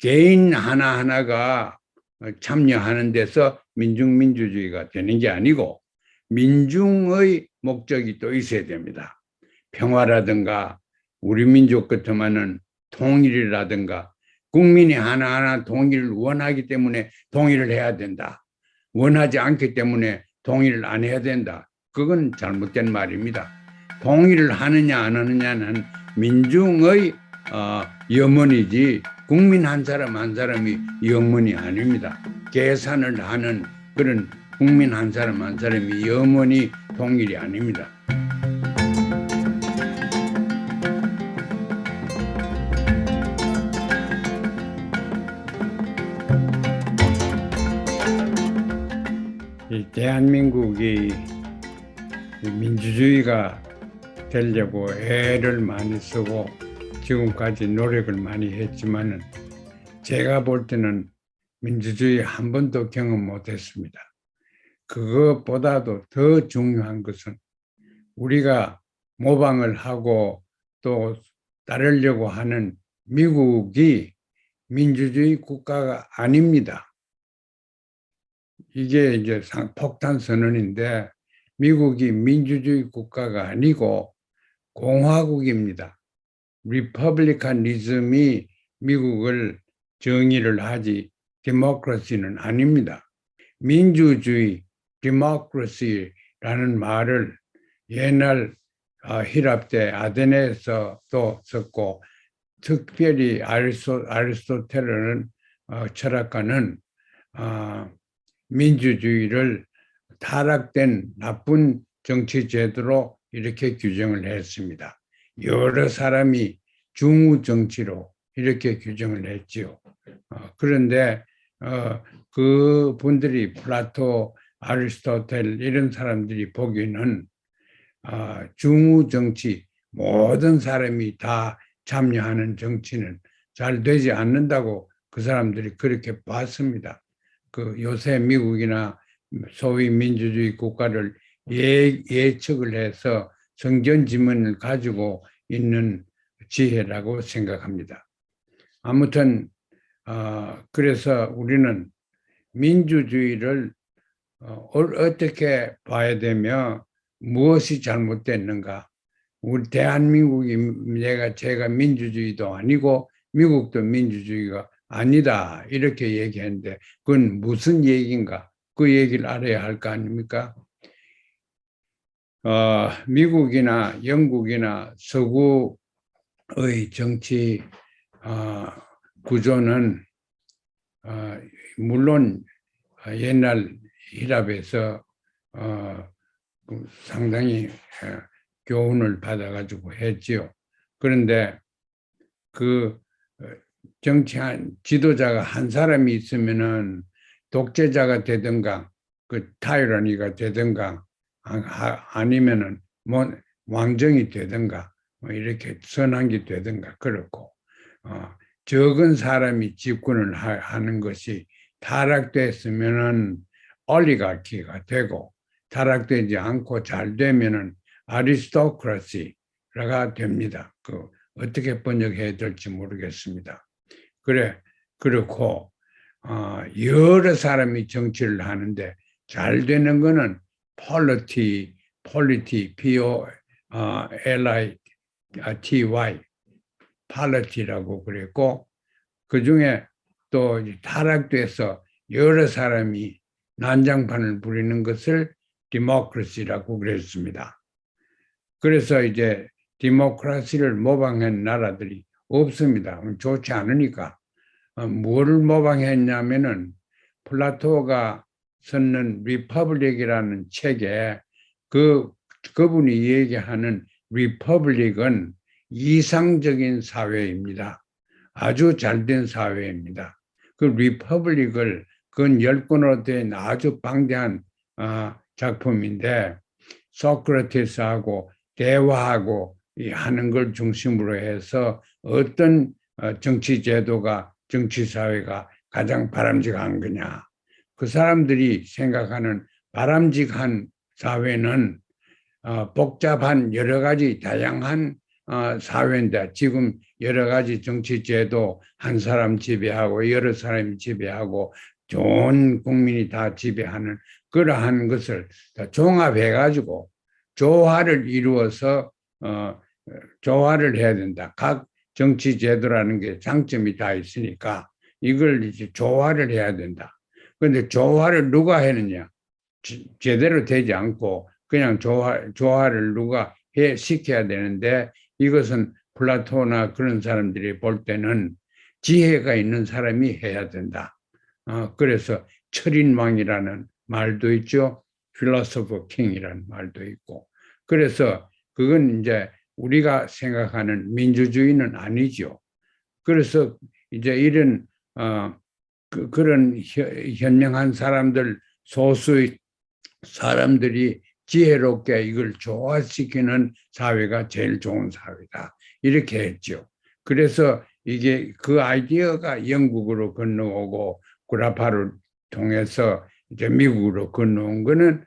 개인 하나하나가 참여하는 데서 민중민주주의가 되는 게 아니고 민중의 목적이 또 있어야 됩니다. 평화라든가 우리 민족 같으면은 통일이라든가 국민이 하나하나 통일을 원하기 때문에 통일을 해야 된다. 원하지 않기 때문에 통일을 안 해야 된다. 그건 잘못된 말입니다. 통일을 하느냐 안 하느냐는 민중의 염원이지 국민 한 사람 한 사람이 염원이 아닙니다. 계산을 하는 그런 국민 한 사람 한 사람이 염원이 통일이 아닙니다. 대한민국이 민주주의가 되려고 애를 많이 쓰고 지금까지 노력을 많이 했지만은 제가 볼 때는 민주주의 한 번도 경험 못했습니다. 그것보다도 더 중요한 것은 우리가 모방을 하고 또 따르려고 하는 미국이 민주주의 국가가 아닙니다. 이게 이제 폭탄 선언인데 미국이 민주주의 국가가 아니고 공화국입니다. 리퍼블리칸리즘이 미국을 정의를 하지 데모크라시는 아닙니다. 민주주의, 데모크라시라는 말을 옛날 히랍 때 아테네에서도 썼고 특별히 아리스토텔은 철학가는 민주주의를 타락된 나쁜 정치 제도로 이렇게 규정을 했습니다. 여러 사람이 중우 정치로 이렇게 규정을 했지요. 그런데 그 분들이 플라토, 아리스토텔 이런 사람들이 보기에는 중우 정치 모든 사람이 다 참여하는 정치는 잘 되지 않는다고 그 사람들이 그렇게 봤습니다. 그 요새 미국이나 소위 민주주의 국가를 예측을 해서 성견지문을 가지고 있는 지혜라고 생각합니다. 아무튼 그래서 우리는 민주주의를 어떻게 봐야 되며 무엇이 잘못됐는가? 우리 대한민국이 제가 민주주의도 아니고 미국도 민주주의가 아니다 이렇게 얘기했는데 그건 무슨 얘기인가? 그 얘기를 알아야 할 거 아닙니까? 미국이나 영국이나 서구의 정치 구조는 물론 옛날 히랍에서 상당히 교훈을 받아가지고 했지요. 그런데 그 정치한 지도자가 한 사람이 있으면은 독재자가 되든가 그 타이러니가 되든가 아니면은 뭐 왕정이 되든가 뭐 이렇게 선한 게 되든가 그렇고 적은 사람이 집권을 하는 것이 타락됐으면은 올리가키가 되고 타락되지 않고 잘 되면은 아리스토크라시가 됩니다. 그 어떻게 번역해야 될지 모르겠습니다. 그렇고 여러 사람이 정치를 하는데 잘 되는 거는 polity, P-O-L-I-T-Y, polity라고 그랬고 그 중에 또 타락돼서 여러 사람이 난장판을 부리는 것을 democracy라고 그랬습니다. 그래서 이제 디모크라시를 모방한 나라들이 없습니다. 좋지 않으니까. 뭐를 모방했냐면은 플라토가 썼는 리퍼블릭이라는 책에 그분이 얘기하는 리퍼블릭은 이상적인 사회입니다. 아주 잘된 사회입니다. 그 리퍼블릭을 근 10권으로 된 아주 방대한 작품인데 소크라테스하고 대화하고 하는 걸 중심으로 해서 어떤 정치 제도가 정치 사회가 가장 바람직한 거냐. 그 사람들이 생각하는 바람직한 사회는 복잡한 여러 가지 다양한 사회인데 지금 여러 가지 정치 제도 한 사람 지배하고 여러 사람이 지배하고 좋은 국민이 다 지배하는 그러한 것을 다 종합해 가지고 조화를 이루어서 조화를 해야 된다. 각 정치 제도라는 게 장점이 다 있으니까 이걸 이제 조화를 해야 된다. 그런데 조화를 누가 했느냐? 제대로 되지 않고 그냥 조화를 누가 시켜야 되는데 이것은 플라토나 그런 사람들이 볼 때는 지혜가 있는 사람이 해야 된다. 그래서 철인왕이라는 말도 있죠. philosopher king이라는 말도 있고. 그래서 그건 이제 우리가 생각하는 민주주의는 아니죠. 그래서 이제 이런 그런 현명한 사람들, 소수의 사람들이 지혜롭게 이걸 조화시키는 사회가 제일 좋은 사회다. 이렇게 했죠. 그래서 이게 그 아이디어가 영국으로 건너오고 구라파를 통해서 이제 미국으로 건너온 거는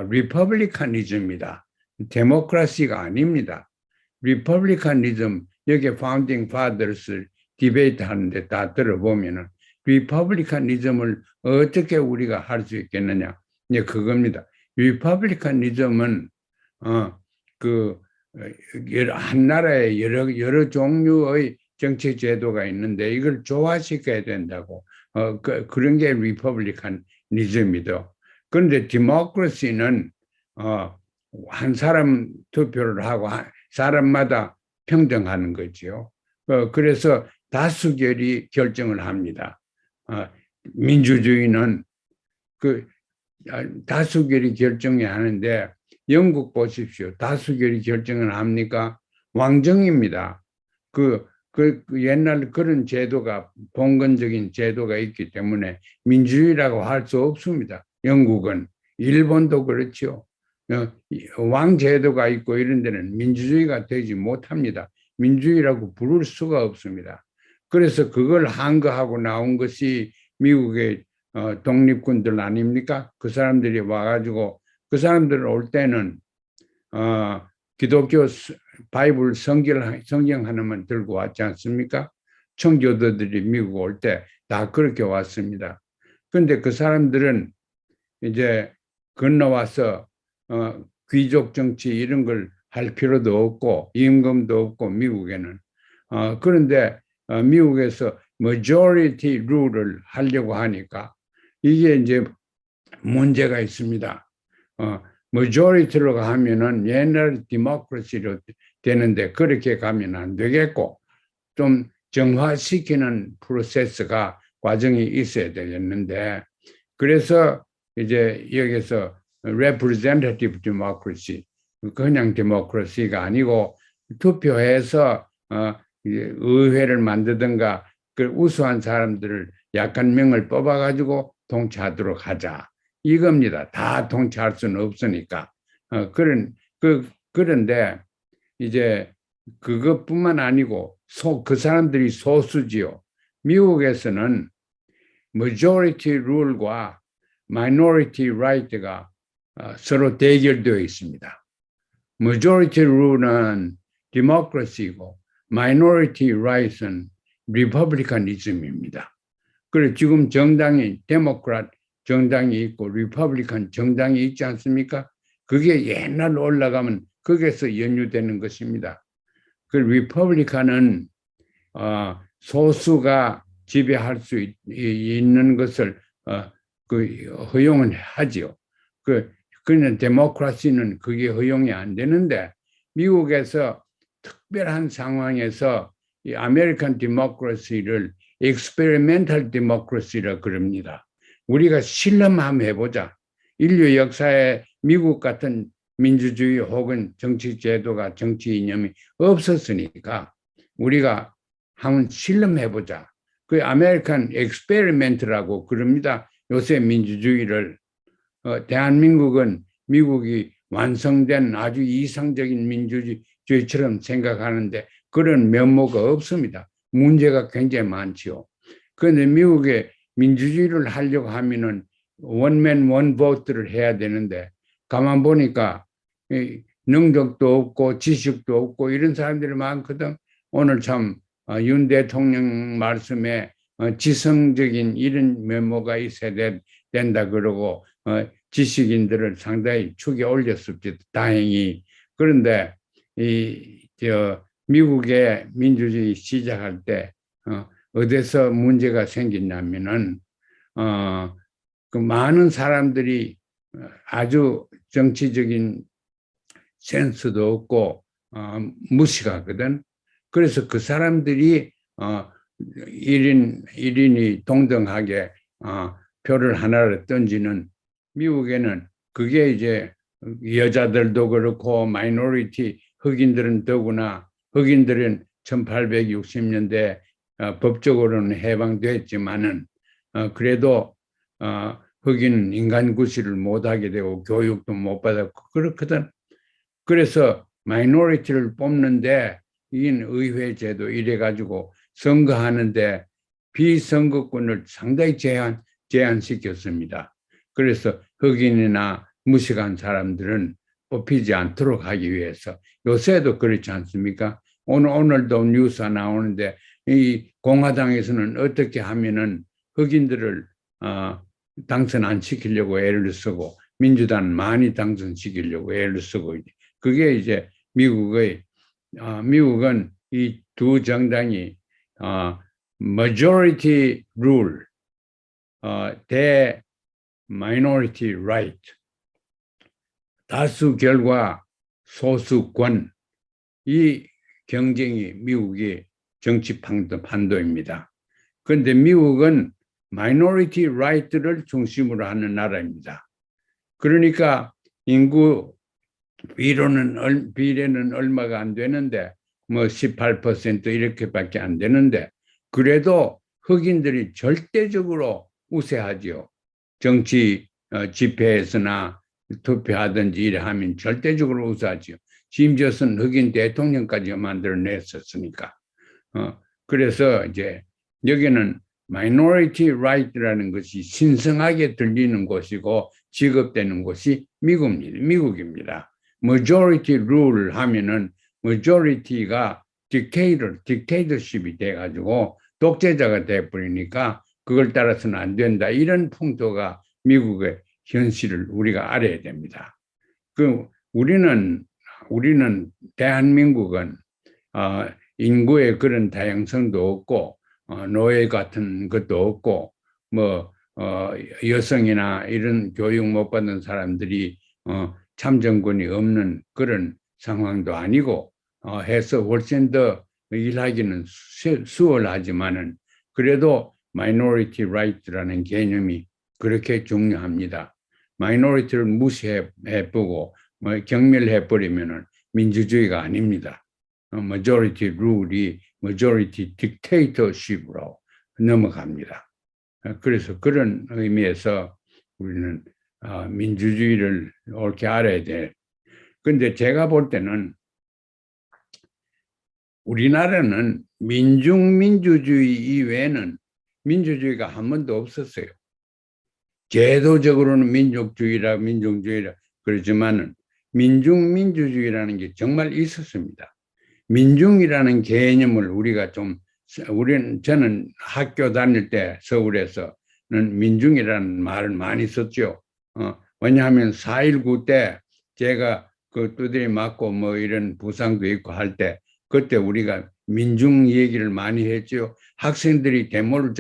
리퍼블리카니즘이다. 데모크라시가 아닙니다. 리퍼블리카니즘, 여기 파운딩 파더스 디베이트 하는데 다 들어보면은 리퍼블리카니즘을 어떻게 우리가 할 수 있겠느냐? 이제 그겁니다. 리퍼블리카니즘은 한 나라에 여러 종류의 정치 제도가 있는데 이걸 조화시켜야 된다고. 그런 게 리퍼블리카니즘이다. 그런데 디모크라시는 한 사람 투표를 하고 사람마다 평등하는 거죠. 그래서 다수결이 결정을 합니다. 민주주의는 그 다수결이 결정이 하는데 영국 보십시오. 다수결이 결정을 합니까? 왕정입니다. 옛날 그런 제도가 봉건적인 제도가 있기 때문에 민주주의라고 할 수 없습니다. 영국은. 일본도 그렇죠. 왕제도가 있고 이런 데는 민주주의가 되지 못합니다. 민주주의라고 부를 수가 없습니다. 그래서 그걸 한거하고 나온 것이 미국의 독립군들 아닙니까? 그 사람들이 와가지고 그 사람들 올 때는 기독교 바이블 성경 하나만 들고 왔지 않습니까? 청교도들이 미국 올 때 다 그렇게 왔습니다. 그런데 그 사람들은 이제 건너와서 귀족 정치 이런 걸 할 필요도 없고 임금도 없고 미국에는 그런데 미국에서 majority rule을 하려고 하니까 이게 이제 문제가 있습니다. majority로 하면은 옛날 디모크라시로 되는데 그렇게 가면 안 되겠고 좀 정화시키는 프로세스가 과정이 있어야 되겠는데 그래서 이제 여기서 representative democracy 그냥 데모크라시가 아니고 투표해서 의회를 만들든가 그 우수한 사람들을 약한 명을 뽑아가지고 통치하도록 하자 이겁니다. 다 통치할 수는 없으니까 그런데 이제 그것뿐만 아니고 그 사람들이 소수지요. 미국에서는 majority rule과 minority right가 서로 대결되어 있습니다. majority rule는 democracy고 minority right은 republicanism입니다. 그래서 지금 정당이 데모크라트 정당이 있고 리퍼블리칸 정당이 있지 않습니까? 그게 옛날 올라가면 거기에서 연유되는 것입니다. 그 리퍼블리칸은 소수가 지배할 수 있는 것을 허용을 하지요. 그는 데모크라시는 그게 허용이 안 되는데 미국에서 특별한 상황에서 이 아메리칸 데모크라시를 experimental democracy라 그럽니다. 우리가 실험 한번 해보자. 인류 역사에 미국 같은 민주주의 혹은 정치 제도가 정치 이념이 없었으니까 우리가 한번 실험해보자. 그 아메리칸 엑스페리멘트라고 그럽니다. 요새 민주주의를 대한민국은 미국이 완성된 아주 이상적인 민주주의처럼 생각하는데 그런 면모가 없습니다. 문제가 굉장히 많지요. 그런데 미국의 민주주의를 하려고 하면은 원맨 원보트를 해야 되는데 가만 보니까 능력도 없고 지식도 없고 이런 사람들이 많거든. 오늘 참 윤 대통령 말씀에 지성적인 이런 면모가 있어야 된다 그러고 지식인들을 상당히 축에 올렸습니다. 다행히. 그런데 미국의 민주주의 시작할 때 어디서 문제가 생겼냐면은 그 많은 사람들이 아주 정치적인 센스도 없고 무식하거든. 그래서 그 사람들이 1인이 동등하게 표를 하나를 던지는, 미국에는 그게 이제 여자들도 그렇고 마이너리티 흑인들은 더구나, 흑인들은 1860년대 법적으로는 해방됐지만은 그래도 흑인 인간 구실을 못하게 되고 교육도 못 받았고 그렇거든. 그래서 마이너리티를 뽑는데 이긴 의회 제도 이래 가지고 선거하는데 비선거권을 상당히 제한시켰습니다. 그래서 흑인이나 무식한 사람들은 뽑히지 않도록 하기 위해서. 요새도 그렇지 않습니까? 오늘도 뉴스 나오는데 이 공화당에서는 어떻게 하면은 흑인들을 당선 안 시키려고 애를 쓰고 민주당은 많이 당선시키려고 애를 쓰고, 그게 이제 미국은 이 두 정당이 majority rule 대 minority right, 다수 결과 소수권, 이 경쟁이 미국의 정치 판도입니다. 그런데 미국은 마이너리티 라이트를 중심으로 하는 나라입니다. 그러니까 인구 비례는 얼마가 안 되는데 뭐 18% 이렇게밖에 안 되는데 그래도 흑인들이 절대적으로 우세하지요. 정치 집회에서나 투표하든지 이래 하면 절대적으로 우세하지요. 심지어는 흑인 대통령까지 만들어냈었으니까. 그래서 이제 여기는 마이너리티 라이트라는 것이 신성하게 들리는 곳이고 지급되는 곳이 미국입니다. majority rule 하면은 majority가 dictatorship이 돼가지고 독재자가 돼버리니까 그걸 따라서는 안 된다. 이런 풍토가 미국의 현실을 우리가 알아야 됩니다. 우리는 대한민국은 인구의 그런 다양성도 없고 노예 같은 것도 없고 뭐 여성이나 이런 교육 못 받는 사람들이 참정권이 없는 그런 상황도 아니고 해서 훨씬 더 일하기는 수월하지만은 그래도 마이너리티 라이트라는 개념이 그렇게 중요합니다. 마이너리티를 무시해보고 경멸해버리면은 민주주의가 아닙니다. majority 룰이 majority dictatorship으로 넘어갑니다. 그래서 그런 의미에서 우리는 민주주의를 옳게 알아야 돼. 근데 제가 볼 때는 우리나라는 민중민주주의 이외에는 민주주의가 한 번도 없었어요. 제도적으로는 민중주의라 그러지만은 민중민주주의라는 게 정말 있었습니다. 민중이라는 개념을 저는 학교 다닐 때 서울에서는 민중이라는 말을 많이 썼죠. 왜냐하면 4.19 때 제가 그 두드리 맞고 뭐 이런 부상도 있고 할 때 그때 우리가 민중 얘기를 많이 했죠. 학생들이 데모를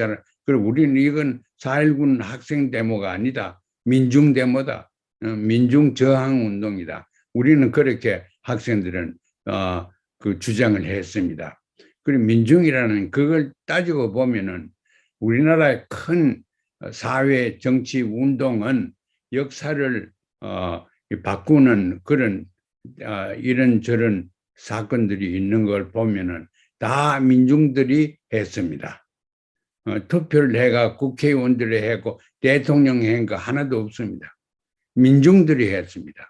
그리고 우리는 이건 4.19는 학생 데모가 아니다. 민중 데모다. 민중 저항 운동이다. 우리는 그렇게 학생들은 그 주장을 했습니다. 그리고 민중이라는 그걸 따지고 보면은 우리나라의 큰 사회 정치 운동은 역사를 바꾸는 그런 이런저런 사건들이 있는 걸 보면은 다 민중들이 했습니다. 투표를 해가 국회의원들이 했고 대통령이 한 거 하나도 없습니다. 민중들이 했습니다.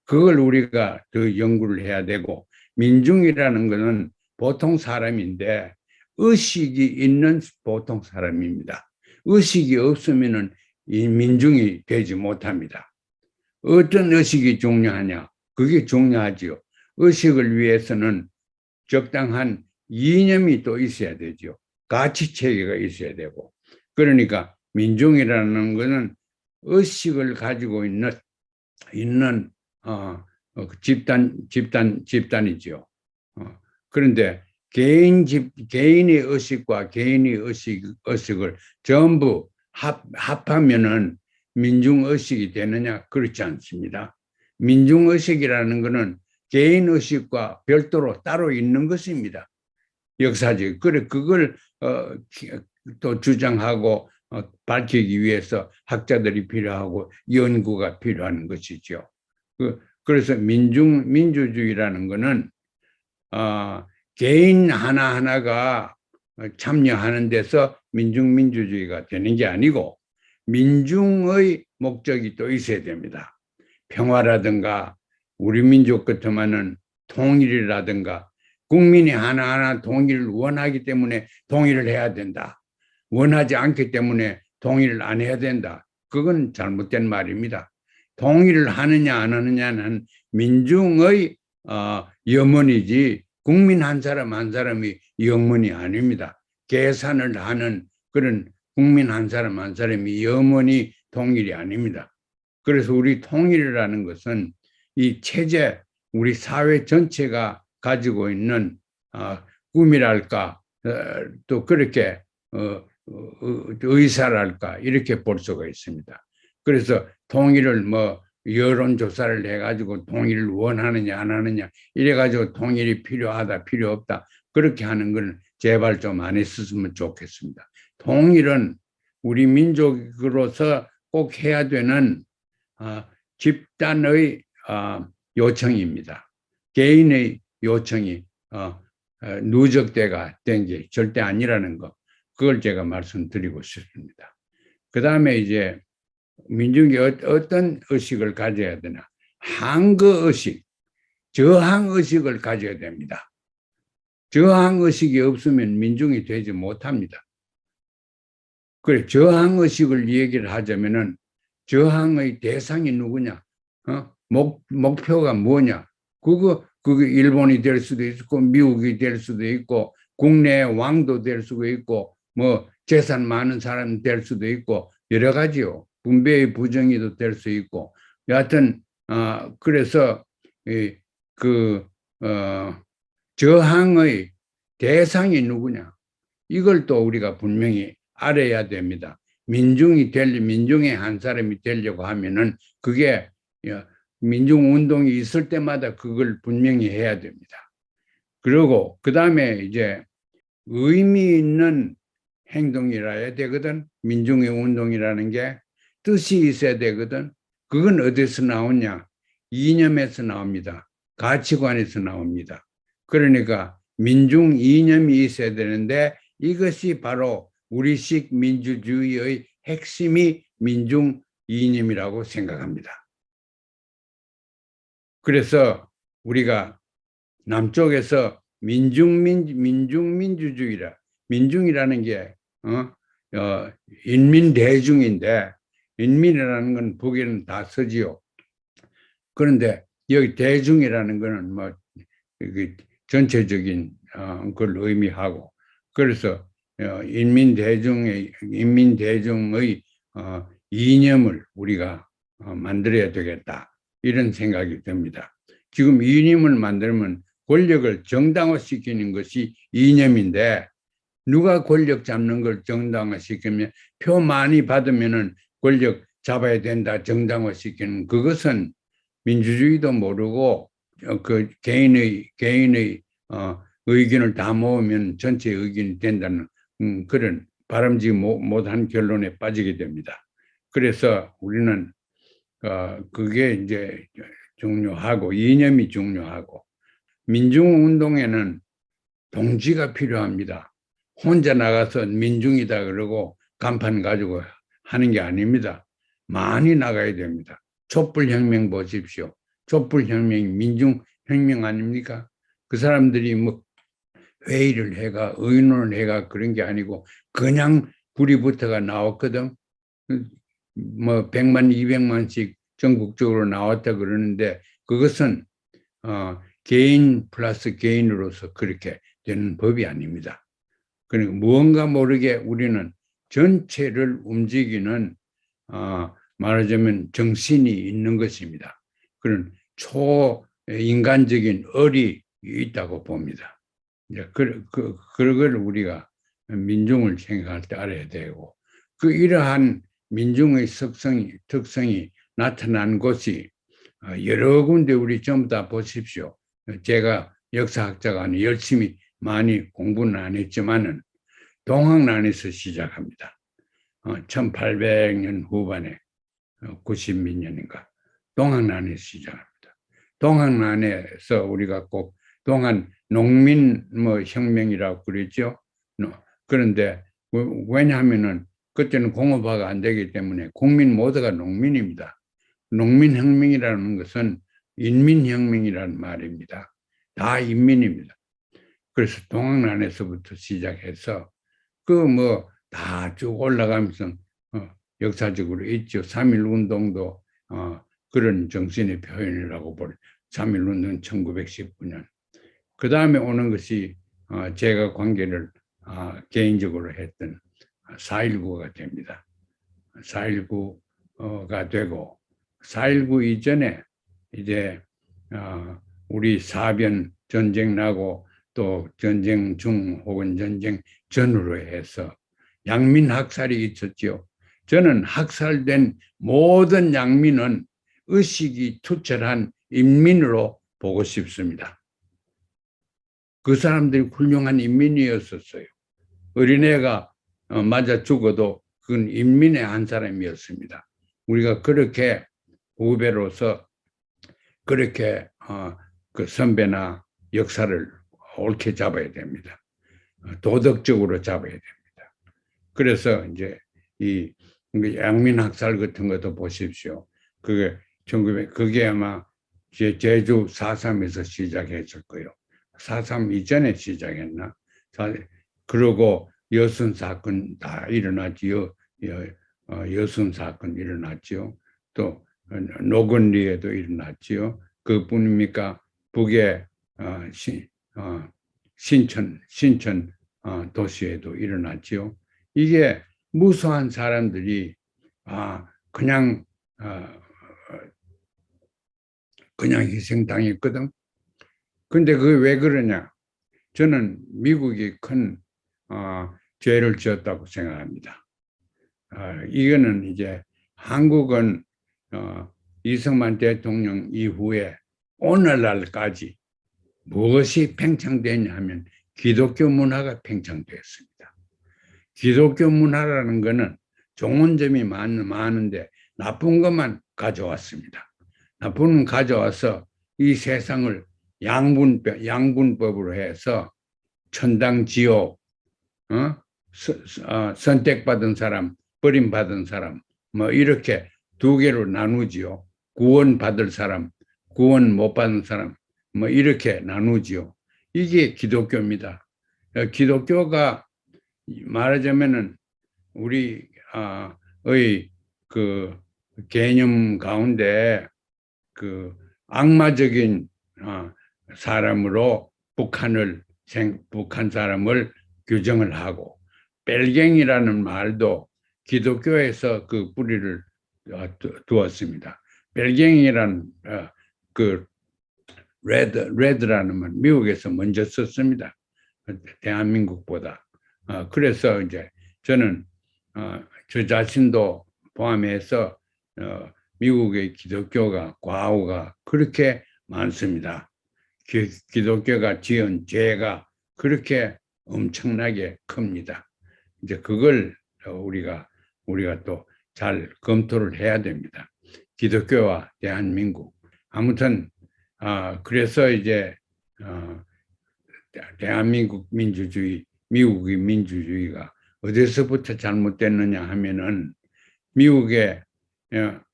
그걸 우리가 더 연구를 해야 되고, 민중이라는 것은 보통 사람인데 의식이 있는 보통 사람입니다. 의식이 없으면은 이 민중이 되지 못합니다. 어떤 의식이 중요하냐? 그게 중요하지요. 의식을 위해서는 적당한 이념이 또 있어야 되죠. 가치 체계가 있어야 되고. 그러니까 민중이라는 것은 의식을 가지고 있는 집단이죠. 그런데 개인의 의식과 개인의 의식을 전부 합하면은 민중의식이 되느냐? 그렇지 않습니다. 민중의식이라는 것은 개인의식과 별도로 따로 있는 것입니다. 역사적. 그래, 그걸 또 주장하고 밝히기 위해서 학자들이 필요하고 연구가 필요한 것이죠. 그래서 민주주의라는 것은 개인 하나하나가 참여하는 데서 민주주의가 되는 게 아니고 민중의 목적이 또 있어야 됩니다. 평화라든가 우리 민족 같으면은 통일이라든가 국민이 하나하나 통일을 원하기 때문에 통일을 해야 된다. 원하지 않기 때문에 통일을 안 해야 된다. 그건 잘못된 말입니다. 통일을 하느냐 안 하느냐는 민중의 염원이지 국민 한 사람 한 사람이 염원이 아닙니다. 계산을 하는 그런 국민 한 사람 한 사람이 염원이 통일이 아닙니다. 그래서 우리 통일이라는 것은 이 체제, 우리 사회 전체가 가지고 있는 꿈이랄까 또 그렇게 의사랄까 이렇게 볼 수가 있습니다. 그래서 통일을 여론조사를 해가지고 통일을 원하느냐 안 하느냐 이래가지고 통일이 필요하다 필요 없다 그렇게 하는 건 제발 좀 안 했으면 좋겠습니다. 통일은 우리 민족으로서 꼭 해야 되는 집단의 요청입니다. 개인의 요청이 누적대가 된 게 절대 아니라는 거, 그걸 제가 말씀드리고 싶습니다. 그 다음에 이제 민중이 어떤 의식을 가져야 되나? 항거의식, 저항의식을 가져야 됩니다. 저항의식이 없으면 민중이 되지 못합니다. 그래, 저항의식을 얘기를 하자면은 저항의 대상이 누구냐? 목표가 뭐냐? 그거 일본이 될 수도 있고, 미국이 될 수도 있고, 국내 왕도 될 수도 있고, 재산 많은 사람 될 수도 있고, 여러 가지요. 분배의 부정의도 될 수 있고, 여하튼, 그래서, 저항의 대상이 누구냐? 이걸 또 우리가 분명히 알아야 됩니다. 민중의 한 사람이 되려고 하면은 그게 민중운동이 있을 때마다 그걸 분명히 해야 됩니다. 그리고 그 다음에 이제 의미 있는 행동이라 해야 되거든. 민중의 운동이라는 게 뜻이 있어야 되거든. 그건 어디서 나오냐? 이념에서 나옵니다. 가치관에서 나옵니다. 그러니까 민중 이념이 있어야 되는데 이것이 바로 우리식 민주주의의 핵심이 민중 이념이라고 생각합니다. 그래서 우리가 남쪽에서 민중민주주의라, 민중이라는 게 인민대중인데 인민이라는 건 북에는 다 쓰지요. 그런데 여기 대중이라는 거는 전체적인 걸 의미하고, 그래서 인민대중의 이념을 우리가 만들어야 되겠다 이런 생각이 듭니다. 지금 이념을 만들면 권력을 정당화시키는 것이 이념인데 누가 권력 잡는 걸 정당화시키면 표 많이 받으면은 권력 잡아야 된다 정당화시키는, 그것은 민주주의도 모르고 그 개인의 의견을 다 모으면 전체 의견이 된다는 그런 바람직히 못한 결론에 빠지게 됩니다. 그래서 우리는 그게 이제 중요하고 이념이 중요하고, 민중운동에는 동지가 필요합니다. 혼자 나가서 민중이다 그러고 간판 가지고 하는 게 아닙니다. 많이 나가야 됩니다. 촛불혁명 보십시오. 촛불혁명이 민중혁명 아닙니까? 그 사람들이 회의를 해가 의논을 해가 그런 게 아니고 그냥 불이 붙어가 나왔거든. 100만 200만씩 전국적으로 나왔다 그러는데 그것은 개인 플러스 개인으로서 그렇게 되는 법이 아닙니다. 그러니까 무언가 모르게 우리는 전체를 움직이는 말하자면 정신이 있는 것입니다. 그런 초인간적인 얼이 있다고 봅니다. 이제 그걸 우리가 민중을 생각할 때 알아야 되고, 이러한 민중의 특성이 나타난 곳이 여러 군데 우리 전부 다 보십시오. 제가 역사학자가 아니 열심히 많이 공부는 안 했지만은 동학난에서 시작합니다. 1800년 후반에 90몇 년인가 동학난에서 시작합니다. 동학난에서 우리가 꼭 동안 농민 혁명이라고 그랬죠. 그런데 왜냐하면은 그때는 공업화가 안 되기 때문에 국민 모두가 농민입니다. 농민혁명이라는 것은 인민혁명이라는 말입니다. 다 인민입니다. 그래서 동학난에서부터 시작해서 다 쭉 올라가면서 역사적으로 있죠. 3.1 운동도 그런 정신의 표현이라고 보는 3.1 운동 1919년. 그 다음에 오는 것이 제가 관계를 개인적으로 했던 4.19가 됩니다. 4.19가 되고 4.19 이전에 이제 우리 사변 전쟁 나고 또 전쟁 중 혹은 전쟁 전후로 해서 양민 학살이 있었죠. 저는 학살된 모든 양민은 의식이 투철한 인민으로 보고 싶습니다. 그 사람들이 훌륭한 인민이었었어요. 어린애가 맞아 죽어도 그건 인민의 한 사람이었습니다. 우리가 그렇게 후배로서 그렇게 그 선배나 역사를 옳게 잡아야 됩니다. 도덕적으로 잡아야 됩니다. 그래서 이제 이 양민학살 같은 것도 보십시오. 그게 아마 제주 4.3에서 시작했을 거예요. 4.3 이전에 시작했나? 그러고 여순 사건 다 일어났지요. 여순 사건 일어났지요. 또 노건리에도 일어났지요. 그뿐입니까? 북의 신천 도시에도 일어났지요. 이게 무수한 사람들이 그냥 희생당했거든. 근데 그게 왜 그러냐? 저는 미국이 큰 죄를 지었다고 생각합니다. 이거는 이제 한국은 이승만 대통령 이후에 오늘날까지 무엇이 팽창되냐 하면 기독교 문화가 팽창되었습니다. 기독교 문화라는 것은 좋은 점이 많은데 나쁜 것만 가져왔습니다. 나쁜 건 가져와서 이 세상을 양분법으로 해서 천당 지옥, 선택받은 사람, 버림받은 사람, 이렇게 두 개로 나누지요. 구원받을 사람, 구원 못 받은 사람, 이렇게 나누지요. 이게 기독교입니다. 기독교가 말하자면은 우리의 그 개념 가운데 그 악마적인 사람으로 북한 사람을 규정을 하고, 벨갱이라는 말도 기독교에서 그 뿌리를 두었습니다. 벨갱이라는 그 레드라는 말 미국에서 먼저 썼습니다. 대한민국보다. 그래서 이제 저는 저 자신도 포함해서 미국의 기독교가 과오가 그렇게 많습니다. 기독교가 지은 죄가 그렇게 엄청나게 큽니다. 이제 그걸 우리가 또 잘 검토를 해야 됩니다. 기독교와 대한민국. 아무튼 그래서 이제 대한민국 민주주의, 미국의 민주주의가 어디서부터 잘못됐느냐 하면은 미국의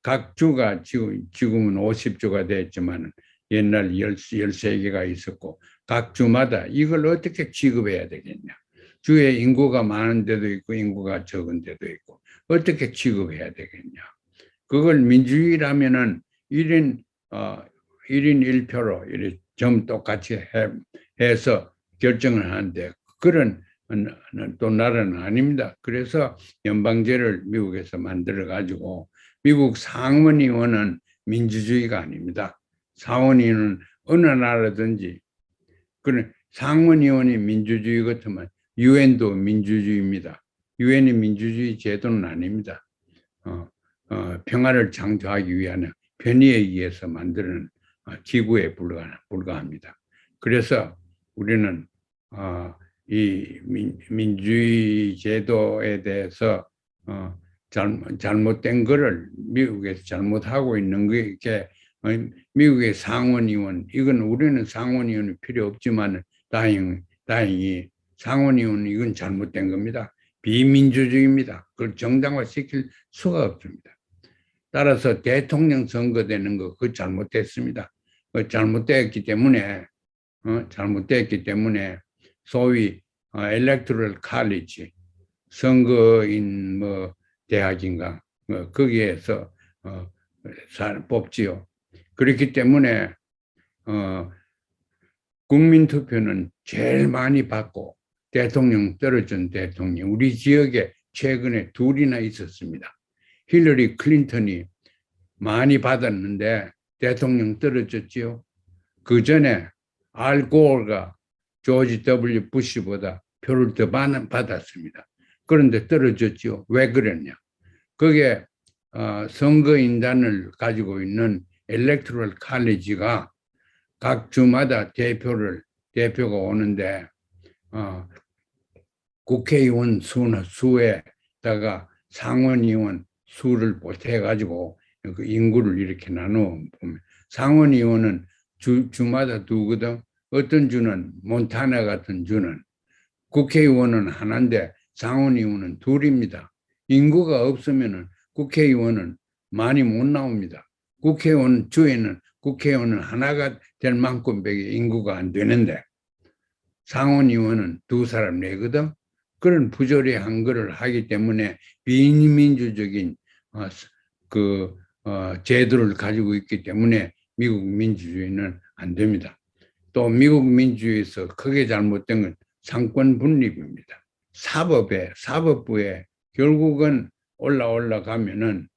각 주가 지금은 50주가 됐지만 옛날 13개가 있었고 각 주마다 이걸 어떻게 취급해야 되겠냐. 주에 인구가 많은 데도 있고 인구가 적은 데도 있고 어떻게 취급해야 되겠냐. 그걸 민주주의라면은 1인 1인 1표로 이렇게 점 똑같이 해서 결정을 하는데 그런 또 나라는 아닙니다. 그래서 연방제를 미국에서 만들어 가지고 미국 상원의원은 민주주의가 아닙니다. 상원의원은 어느 나라든지 그런 상원의원이 민주주의 같으면 유엔도 민주주의입니다. 유엔이 민주주의 제도는 아닙니다. 평화를 창조하기 위한 편의에 의해서 만드는 기구에 불과합니다. 그래서 우리는 이 민주주의 제도에 대해서 잘못된 거를 미국에서 잘못하고 있는 게 미국의 상원의원 이건 우리는 상원의원이 필요 없지만 다행히 상원의원 이건 잘못된 겁니다. 비민주주의입니다. 그걸 정당화시킬 수가 없습니다. 따라서 대통령 선거되는 거 그거 잘못됐습니다. 잘못됐기 때문에 소위 엘렉토럴 칼리지 선거인 뭐 대학인가 거기에서 뽑지요. 그렇기 때문에 국민투표는 제일 많이 받고 대통령 떨어진 대통령 우리 지역에 최근에 둘이나 있었습니다. 힐러리 클린턴이 많이 받았는데 대통령 떨어졌지요. 그 전에 알 고어가 조지 W 부시보다 표를 더 받았습니다. 그런데 떨어졌지요. 왜 그랬냐? 그게 선거인단을 가지고 있는 엘렉토럴 칼리지가 각 주마다 대표가 오는데 국회의원 수에다가 상원의원 수를 보태가지고 그 인구를 이렇게 나누어 보면 상원의원은 주마다 두거든. 어떤 주는 몬타나 같은 주는 국회의원은 하나인데 상원의원은 둘입니다. 인구가 없으면은 국회의원은 많이 못 나옵니다. 주에는 국회의원은 하나가 될 만큼밖에 인구가 안 되는데 상원의원은 두 사람 내거든. 그런 부조리한 거를 하기 때문에 비민주적인 제도를 가지고 있기 때문에 미국 민주주의는 안 됩니다. 또 미국 민주주의에서 크게 잘못된 건 상권 분립입니다. 사법부에 결국은 올라가면은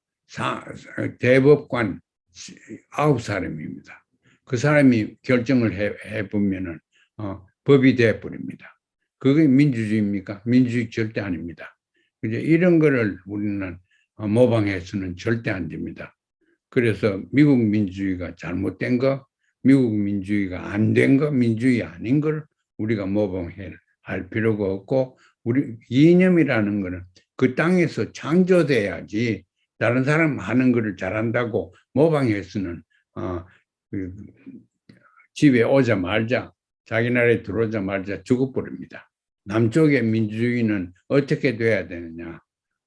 대법관 9사람입니다. 그 사람이 결정을 해보면은 법이 되어버립니다. 그게 민주주의입니까? 민주주의 절대 아닙니다. 이제 이런 거를 우리는 모방해서는 절대 안 됩니다. 그래서 미국 민주주의가 잘못된 거, 미국 민주주의가 안 된 거, 민주주의 아닌 걸 우리가 모방할 필요가 없고 우리 이념이라는 거는 그 땅에서 창조돼야지 다른 사람 하는 거를 잘한다고 모방해서는 집에 오자마자 자기 나라에 들어오자마자 죽어버립니다. 남쪽의 민주주의는 어떻게 돼야 되느냐?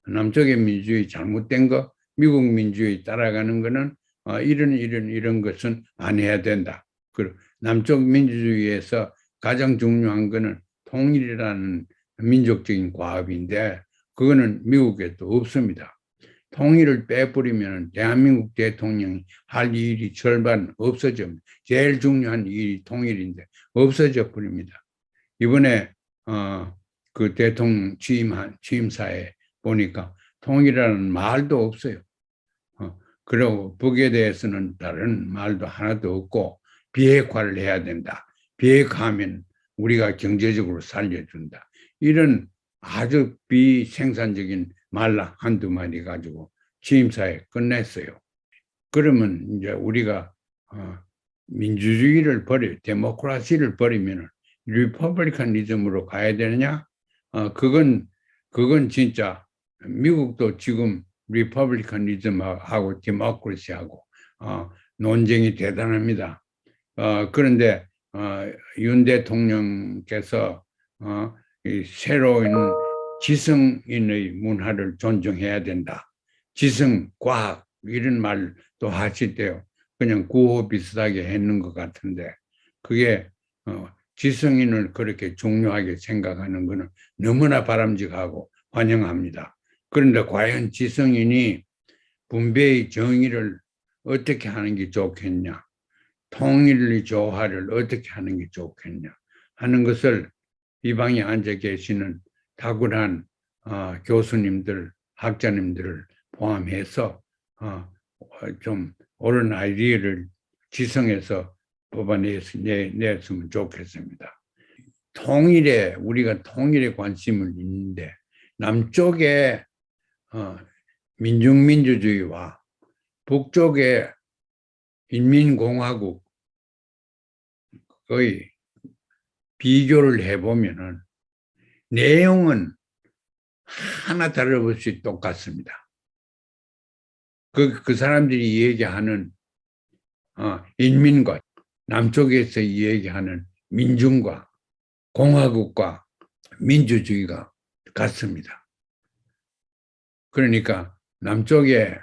남쪽의 민주주의 잘못된 거, 미국 민주주의 따라가는 거는 이런 것은 안 해야 된다. 남쪽 민주주의에서 가장 중요한 거는 통일이라는 민족적인 과업인데 그거는 미국에도 없습니다. 통일을 빼버리면 대한민국 대통령이 할 일이 절반 없어집니다. 제일 중요한 일이 통일인데 없어져 버립니다. 이번에 그 대통령 취임사에 보니까 통일이라는 말도 없어요. 그리고 북에 대해서는 다른 말도 하나도 없고 비핵화를 해야 된다. 비핵화하면 우리가 경제적으로 살려준다. 이런 아주 비생산적인 말 한두 마디 가지고 취임사에 끝냈어요. 그러면 이제 우리가 민주주의를 데모크라시를 버리면 리퍼블리칸리즘으로 가야 되느냐? 그건 진짜 미국도 지금 리퍼블리칸리즘하고 데모크라시하고 논쟁이 대단합니다. 그런데 윤 대통령께서 이 새로운 지성인의 문화를 존중해야 된다. 지성, 과학 이런 말도 하실 때요. 그냥 구호 비슷하게 했는 것 같은데 그게 지성인을 그렇게 중요하게 생각하는 것은 너무나 바람직하고 환영합니다. 그런데 과연 지성인이 분배의 정의를 어떻게 하는 게 좋겠냐? 통일 조화를 어떻게 하는 게 좋겠냐 하는 것을 이 방에 앉아 계시는 탁월한 교수님들, 학자님들을 포함해서 좀 옳은 아이디어를 지성해서 뽑아냈으면 좋겠습니다. 우리가 통일에 관심을 있는데 남쪽에 민중민주주의와 북쪽에 인민공화국의 비교를 해보면은 내용은 하나 다름없이 똑같습니다. 그 사람들이 얘기하는 인민과 남쪽에서 얘기하는 민중과 공화국과 민주주의가 같습니다. 그러니까 남쪽에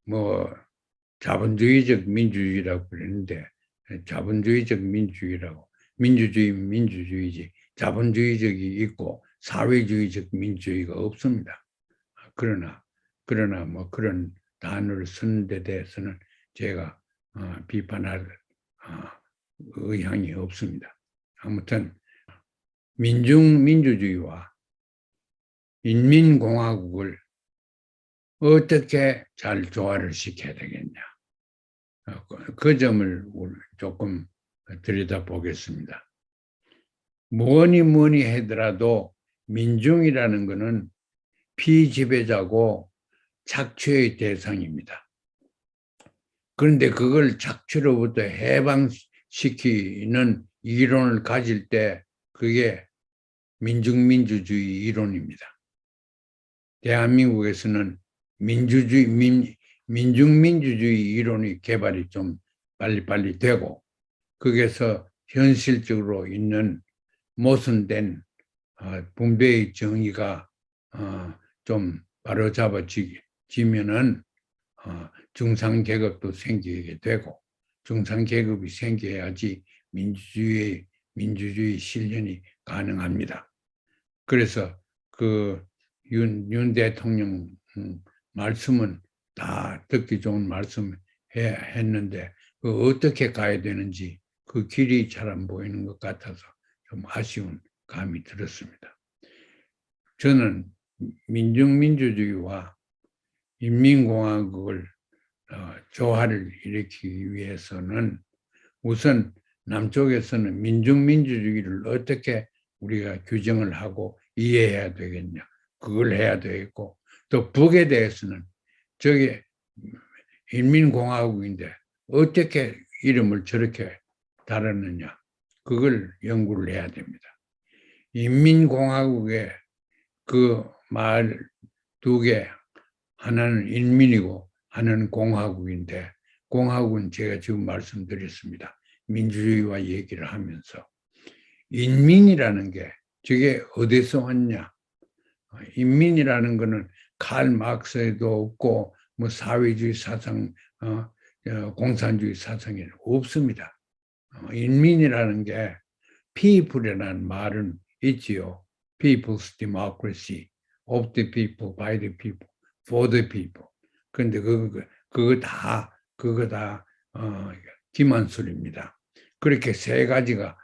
뭐 자본주의적 민주주의라고 그러는데 자본주의적 민주주의라고 민주주의지 자본주의적이 있고 사회주의적 민주주의가 없습니다. 그러나 뭐 그런 단어를 쓰는 데 대해서는 제가 비판할 의향이 없습니다. 아무튼 민주주의와 인민공화국을 어떻게 잘 조화를 시켜야 되겠냐. 그 점을 조금 들여다보겠습니다. 뭐니 하더라도 민중이라는 것은 피지배자고 착취의 대상입니다. 그런데 그걸 착취로부터 해방시키는 이론을 가질 때 그게 민중민주주의 이론입니다. 대한민국에서는 민중민주주의 이론이 개발이 좀 빨리빨리 되고 거기에서 현실적으로 있는 모순된 분배의 정의가 좀 바로잡아지면은 중상계급도 생기게 되고 중상계급이 생겨야지 민주주의 실현이 가능합니다. 그래서 그 윤 대통령 말씀은 다 듣기 좋은 말씀 했는데 그 어떻게 가야 되는지 그 길이 잘 안 보이는 것 같아서 좀 아쉬운 감이 들었습니다. 저는 민중민주주의와 인민공화국을 조화를 일으키기 위해서는 우선 남쪽에서는 민중민주주의를 어떻게 우리가 규정을 하고 이해해야 되겠냐. 그걸 해야 되겠고 또 북에 대해서는 저게 인민공화국인데 어떻게 이름을 저렇게 달았느냐. 그걸 연구를 해야 됩니다. 인민공화국의 그 말 두 개, 하나는 인민이고 하나는 공화국인데 공화국은 제가 지금 말씀드렸습니다. 민주주의와 얘기를 하면서 인민이라는 게 저게 어디서 왔냐. 인민이라는 거는 칼 막스에도 없고 뭐 사회주의 사상, 공산주의 사상에 없습니다. 인민이라는 게 people이라는 말은 있지요. People's democracy, of the people, by the people, for the people. 그런데 그거 다 기만술입니다. 그렇게 세 가지가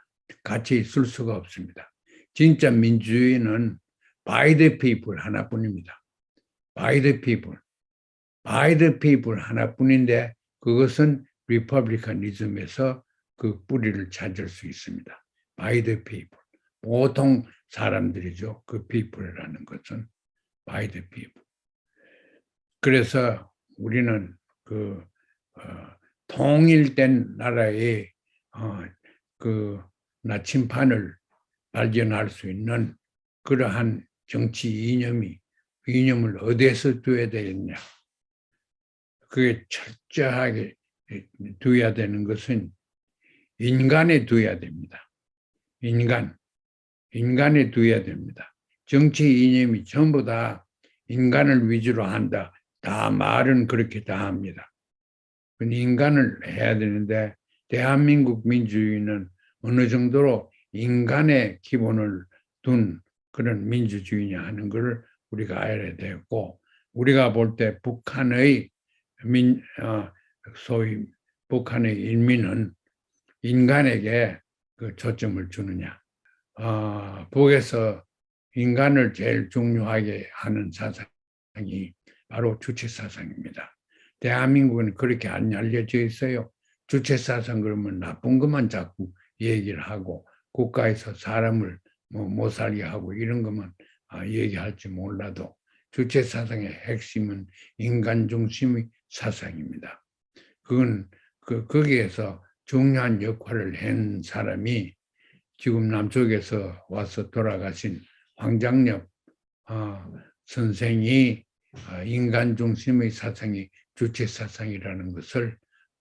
같이 있을 수가 없습니다. 진짜 민주주의는 by the people 하나뿐입니다. by the people. by the people 하나뿐인데 그것은 리퍼블리카니즘에서 그 뿌리를 찾을 수 있습니다. by the people. 보통 사람들이죠. 그 people이라는 것은 by the people. 그래서 우리는 그 통일된 나라의 그 나침판을 발견할 수 있는 그러한 정치 이념을 어디에서 둬야 되겠냐. 그게 철저하게 둬야 되는 것은 인간에 둬야 됩니다. 인간에 둬야 됩니다. 정치 이념이 전부 다 인간을 위주로 한다. 다 말은 그렇게 다 합니다. 인간을 해야 되는데 대한민국 민주주의는 어느 정도로 인간의 기본을 둔 그런 민주주의냐 하는 것을 우리가 알아야 되고 우리가 볼 때 북한의 소위 북한의 인민은 인간에게 그 초점을 주느냐. 북에서 인간을 제일 중요하게 하는 사상이 바로 주체사상입니다. 대한민국은 그렇게 안 알려져 있어요. 주체사상 그러면 나쁜 것만 자꾸 얘기를 하고 국가에서 사람을 못 살게 하고 이런 것만 얘기할지 몰라도 주체사상의 핵심은 인간 중심의 사상입니다. 그건 거기에서 중요한 역할을 한 사람이 지금 남쪽에서 와서 돌아가신 황장엽 선생이 인간 중심의 사상이 주체 사상이라는 것을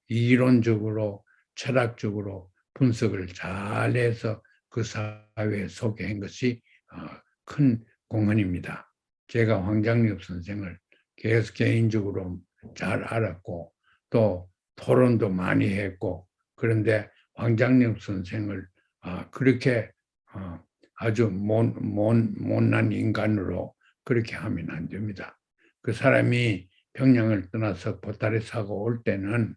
이론적으로 철학적으로 분석을 잘해서 그 사회에 소개한 것이 큰 공헌입니다. 제가 황장엽 선생을 계속 개인적으로 잘 알았고 또 토론도 많이 했고 그런데 황장엽 선생을 그렇게 아주 못난 인간으로 그렇게 하면 안 됩니다. 그 사람이 평양을 떠나서 보따리 사고 올 때는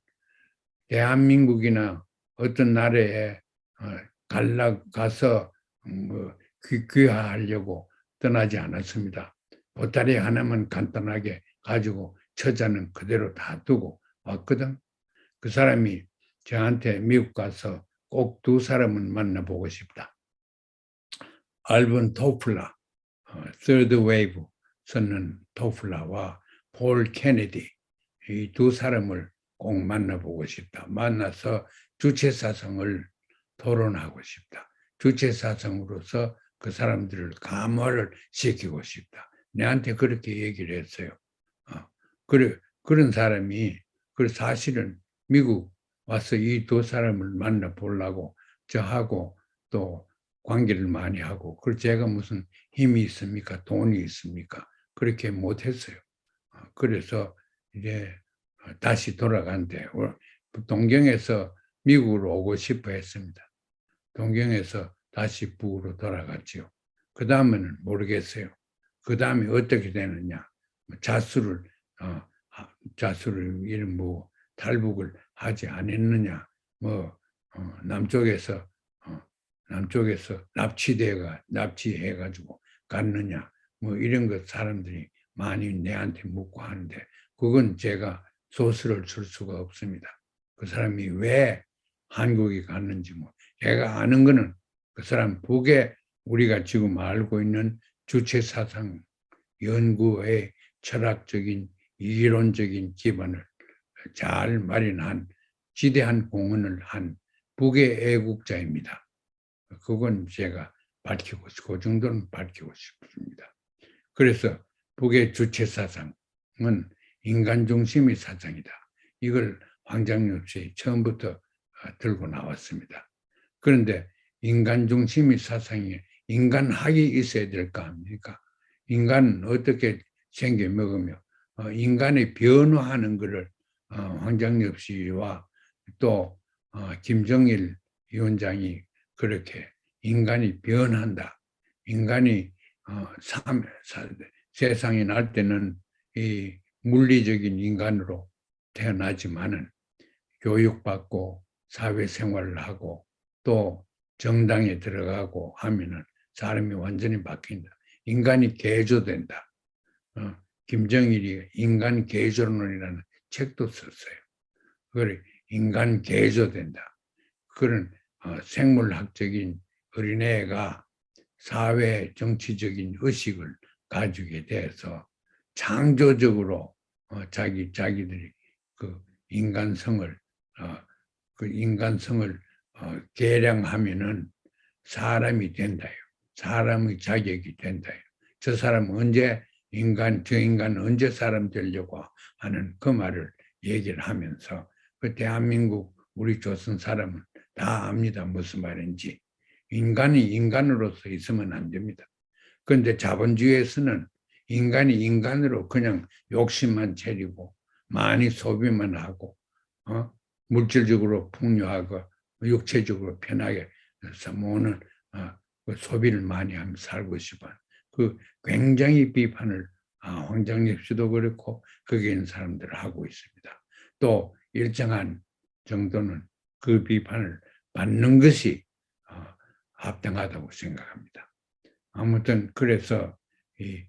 대한민국이나 어떤 나라에 가서 뭐 귀화하려고 떠나지 않았습니다. 보따리 하나만 간단하게 가지고 처자는 그대로 다 두고 왔거든. 그 사람이 저한테 미국 가서 꼭 두 사람은 만나보고 싶다. 알번 토플라, Third Wave 썼는 토플라와 폴 케네디 이 두 사람을 꼭 만나보고 싶다. 만나서 주체사상을 토론하고 싶다. 주체사상으로서 그 사람들을 감화를 시키고 싶다. 내한테 그렇게 얘기를 했어요. 그런 사람이 사실은 미국 와서 이 두 사람을 만나보려고 저하고 또 관계를 많이 하고 그래서 제가 무슨 힘이 있습니까? 돈이 있습니까? 그렇게 못했어요. 그래서 이제 다시 돌아간대. 동경에서 미국으로 오고 싶어 했습니다. 동경에서 다시 북으로 돌아갔지요. 그 다음에는 모르겠어요. 그 다음에 어떻게 되느냐. 자수를 이런 탈북을 하지 않았느냐. 남쪽에서 납치해가지고 갔느냐. 이런 것 사람들이 많이 내한테 묻고 하는데 그건 제가 소스를 줄 수가 없습니다. 그 사람이 왜 한국에 갔는지 제가 아는 거는 그 사람 북에 우리가 지금 알고 있는 주체사상 연구의 철학적인 이론적인 기반을 잘 마련한 지대한 공헌을 한 북의 애국자입니다. 그건 제가 그 정도는 밝히고 싶습니다. 그래서 북의 주체사상은 인간 중심의 사상이다. 이걸 황장엽이 처음부터 들고 나왔습니다. 그런데 인간 중심의 사상에 인간학이 있어야 될 거 아닙니까? 인간은 어떻게 생겨 먹으며 인간의 변화하는 것을 황장엽 씨와 또 김정일 위원장이 그렇게 인간이 변한다. 인간이 세상에 날 때는 이 물리적인 인간으로 태어나지만은 교육받고 사회생활을 하고 또 정당에 들어가고 하면은 사람이 완전히 바뀐다. 인간이 개조된다. 김정일이 인간 개조론이라는 책도 썼어요. 그걸 인간 개조된다. 그런 생물학적인 어린애가 사회 정치적인 의식을 가지게 돼서 창조적으로 자기들이 그 인간성을 개량하면은 사람이 된다요. 사람의 자격이 된다요. 저 사람 저 인간은 언제 사람 되려고 하는 그 말을 얘기를 하면서 그 대한민국 우리 조선 사람은 다 압니다. 무슨 말인지. 인간이 인간으로서 있으면 안 됩니다. 그런데 자본주의에서는 인간이 인간으로 그냥 욕심만 차리고 많이 소비만 하고 물질적으로 풍요하고 육체적으로 편하게 모으는 그 소비를 많이 하면 살고 싶어. 그 굉장히 비판을 황장엽 씨도 그렇고 거기 있는 사람들 하고 있습니다. 또 일정한 정도는 그 비판을 받는 것이 합당하다고 생각합니다. 아무튼 그래서 이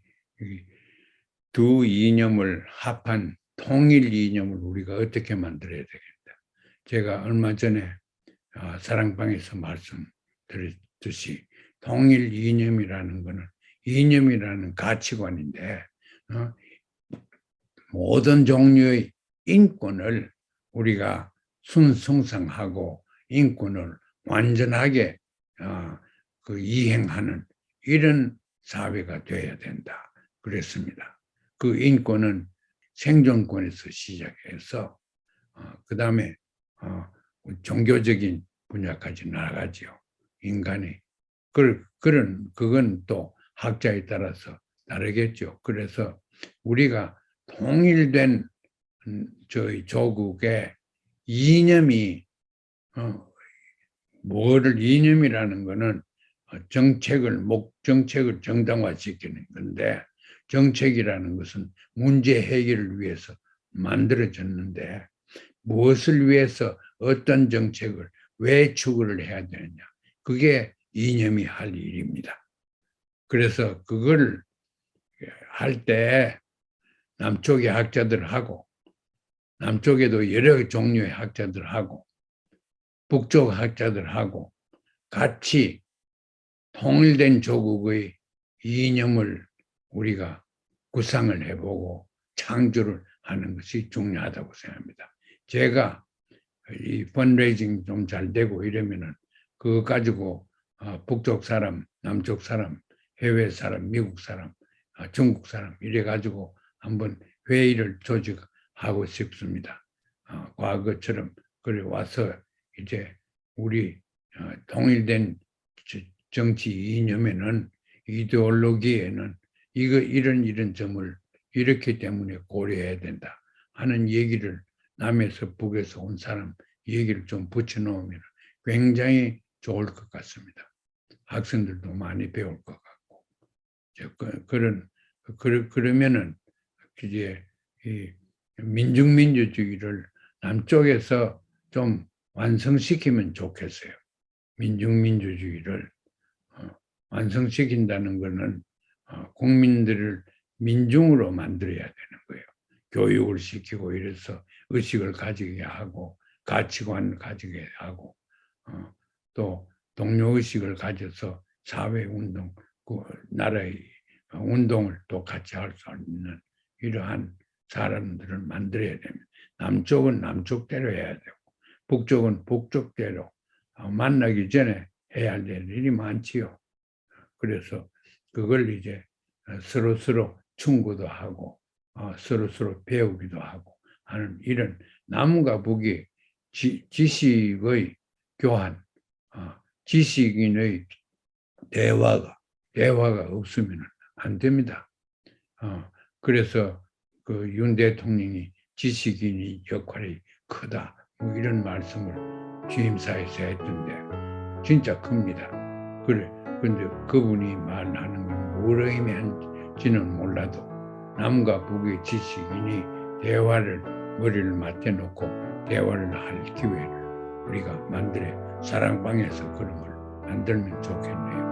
두 이념을 합한 통일 이념을 우리가 어떻게 만들어야 되겠다. 제가 얼마 전에 사랑방에서 말씀드렸듯이 통일 이념이라는 것은 이념이라는 가치관인데 모든 종류의 인권을 우리가 순숭상하고 인권을 완전하게 이행하는 이런 사회가 되어야 된다. 그랬습니다. 그 인권은 생존권에서 시작해서 그 다음에 종교적인 분야까지 나아가죠. 인간이 그건 또 학자에 따라서 다르겠죠. 그래서 우리가 통일된 저희 조국의 이념이 뭐를 이념이라는 것은 정책을 정당화시키는 건데 정책이라는 것은 문제 해결을 위해서 만들어졌는데 무엇을 위해서 어떤 정책을 왜 추구를 해야 되느냐. 그게 이념이 할 일입니다. 그래서 그걸 할 때 남쪽의 학자들하고 남쪽에도 여러 종류의 학자들하고 북쪽 학자들하고 같이 통일된 조국의 이념을 우리가 구상을 해보고 창조를 하는 것이 중요하다고 생각합니다. 제가 이 펀드레이징 좀 잘 되고 이러면은 그거 가지고 북쪽 사람, 남쪽 사람, 해외 사람, 미국 사람, 중국 사람 이래 가지고 한번 회의를 조직하고 싶습니다. 과거처럼 그래 와서 이제 우리 통일된 정치 이념에는 이데올로기에는 이런 점을 이렇기 때문에 고려해야 된다 하는 얘기를 남에서 북에서 온 사람 얘기를 좀 붙여놓으면 굉장히 좋을 것 같습니다. 학생들도 많이 배울 것 같고 그러면은 이제 이 민중민주주의를 남쪽에서 좀 완성시키면 좋겠어요. 민중민주주의를 완성시킨다는 것은 국민들을 민중으로 만들어야 되는 거예요. 교육을 시키고 이래서 의식을 가지게 하고 가치관을 가지게 하고 또 동료의식을 가져서 사회운동, 그 나라의 운동을 또 같이 할 수 있는 이러한 사람들을 만들어야 됩니다. 남쪽은 남쪽대로 해야 되고 북쪽은 북쪽대로 만나기 전에 해야 할 일이 많지요. 그래서 그걸 이제 서로 충고도 하고 서로 배우기도 하고 하는 이런 남과 북이 지식의 교환, 지식인의 대화가 없으면 안 됩니다. 그래서 그 윤 대통령이 지식인의 역할이 크다 뭐 이런 말씀을 취임사에서 했던데 진짜 큽니다. 근데 그분이 말하는 건 뭘 의미하는지는 몰라도 남과 북의 지식인이 머리를 맞대놓고 대화를 할 기회를 우리가 사랑방에서 그런 걸 만들면 좋겠네요.